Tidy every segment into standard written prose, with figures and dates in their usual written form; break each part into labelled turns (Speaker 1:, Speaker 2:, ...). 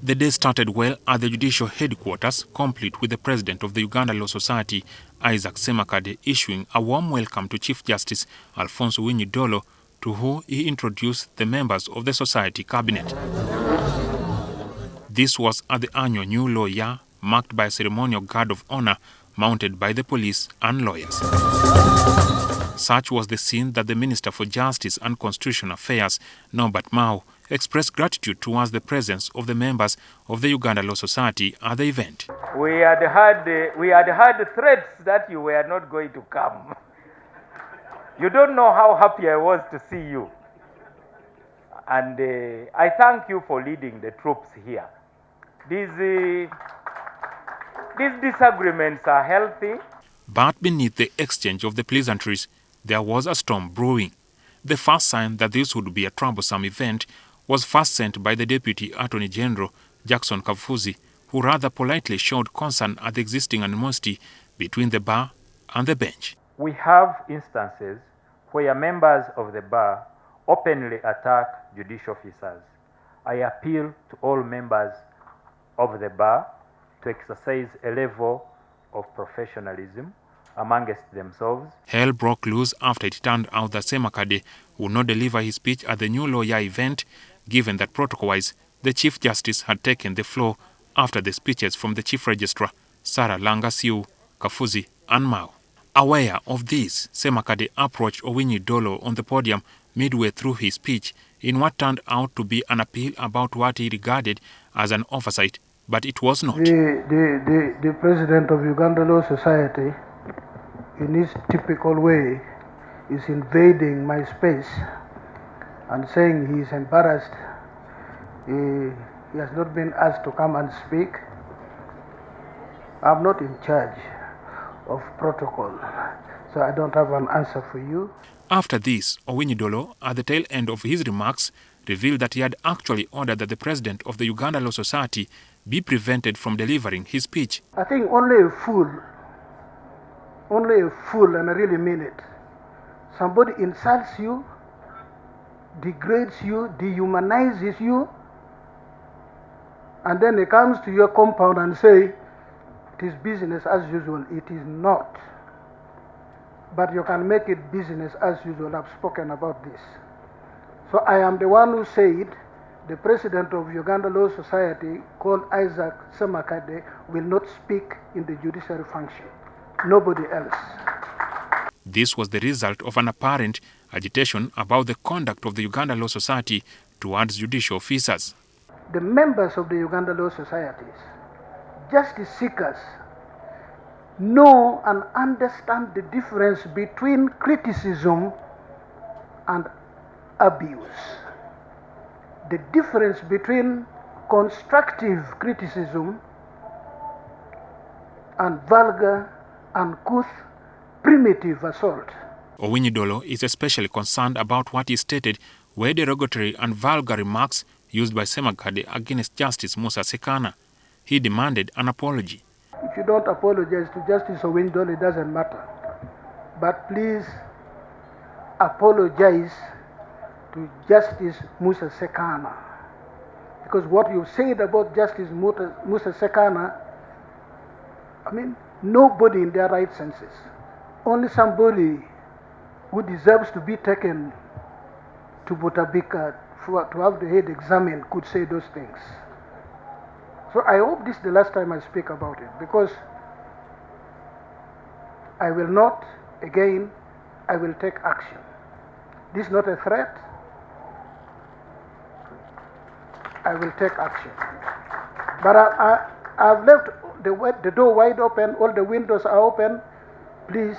Speaker 1: The day started well at the judicial headquarters, complete with the president of the Uganda Law Society, Ssemakadde, issuing a warm welcome to Chief Justice Alfonse Owiny-Dollo, to whom he introduced the members of the Society cabinet. This was at the annual New Law Year, marked by a ceremonial guard of honor mounted by the police and lawyers. Such was the scene that the Minister for Justice and Constitutional Affairs, Norbert Mao, expressed gratitude towards the presence of the members of the Uganda Law Society at the event.
Speaker 2: We had had threats that you were not going to come. You don't know how happy I was to see you. And I thank you for leading the troops here. These disagreements are healthy.
Speaker 1: But beneath the exchange of the pleasantries, there was a storm brewing. The first sign that this would be a troublesome event was first sent by the Deputy Attorney General, Jackson who rather politely showed concern at the existing animosity between the bar and the bench.
Speaker 2: We have instances where members of the bar openly attack judicial officers. I appeal to all members of the bar to exercise a level of professionalism amongst themselves.
Speaker 1: Hell broke loose after it turned out that Ssemakadde would not deliver his speech at the New Lawyer event, given that protocol-wise the Chief Justice had taken the floor after the speeches from the Chief Registrar, Sarah Langasiu, Kafuzi and Mao. Aware of this, Ssemakadde approached Owiny-Dollo on the podium midway through his speech in what turned out to be an appeal about what he regarded as an oversight, but it was not.
Speaker 3: The President of Uganda Law Society, in his typical way, is invading my space and saying he is embarrassed. He has not been asked to come and speak. I'm not in charge of protocol, so I don't have an answer for you.
Speaker 1: After this, Owiny-Dollo, at the tail end of his remarks, revealed that he had actually ordered that the president of the Uganda Law Society be prevented from delivering his speech.
Speaker 3: I think only a fool, and I really mean it, somebody insults you, degrades you, dehumanizes you, and then he comes to your compound and say, it is business as usual. It is not. But you can make it business as usual. I've spoken about this. So I am the one who said the president of Uganda Law Society, called Ssemakadde, will not speak in the judiciary function. Nobody else.
Speaker 1: This was the result of an apparent agitation about the conduct of the Uganda Law Society towards judicial officers.
Speaker 3: The members of the Uganda Law Societies, justice seekers, know and understand the difference between criticism and abuse. The difference between constructive criticism and vulgar, uncouth, primitive assault.
Speaker 1: Owiny-Dollo is especially concerned about what he stated were derogatory and vulgar remarks used by Ssemakadde against Justice Musa Ssekana. He demanded an apology.
Speaker 3: If you don't apologize to Justice Owiny-Dollo, it doesn't matter. But please apologize to Justice Musa Ssekana. Because what you said about Justice Musa Ssekana, I mean, nobody in their right senses, only somebody who deserves to be taken to Butabika to have the head examined could say those things. So I hope this is the last time I speak about it, because I will not, again, I will take action. This is not a threat. I will take action. But I've left the door wide open, all the windows are open, please.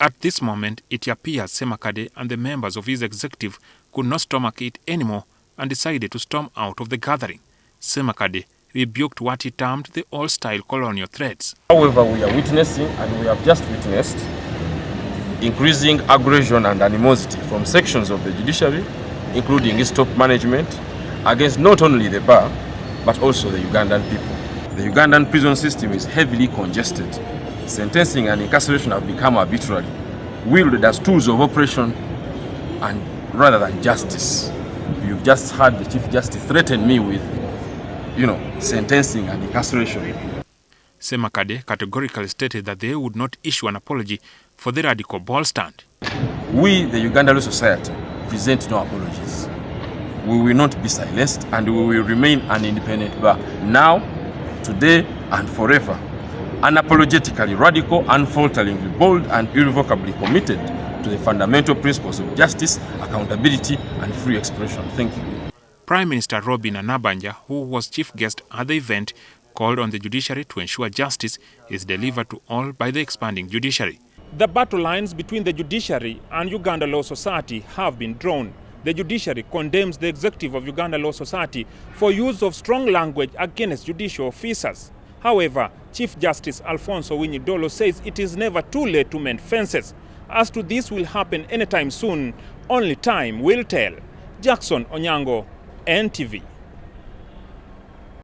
Speaker 1: At this moment, it appears Ssemakadde and the members of his executive could not stomach it anymore and decided to storm out of the gathering. Ssemakadde rebuked what he termed the old-style colonial threats.
Speaker 4: However, we are witnessing, and we have just witnessed, increasing aggression and animosity from sections of the judiciary, including its top management, against not only the bar, but also the Ugandan people. The Ugandan prison system is heavily congested. Sentencing and incarceration have become arbitrary, wielded as tools of oppression and rather than justice. You've just heard the Chief Justice threaten me with sentencing and incarceration.
Speaker 1: Ssemakadde categorically stated that they would not issue an apology for the radical bold stand.
Speaker 4: We, the Uganda Law Society, present no apologies. We will not be silenced and we will remain an independent bar now, today and forever, unapologetically radical, unfalteringly bold and irrevocably committed to the fundamental principles of justice, accountability and free expression. Thank you.
Speaker 1: Prime Minister Robin Anabanja, who was chief guest at the event, called on the judiciary to ensure justice is delivered to all by the expanding judiciary.
Speaker 5: The battle lines between the judiciary and Uganda Law Society have been drawn. The judiciary condemns the executive of Uganda Law Society for use of strong language against judicial officers. However, Chief Justice Alfonse Owiny-Dollo says it is never too late to mend fences. As to this will happen anytime soon, only time will tell. Jackson Onyango, NTV.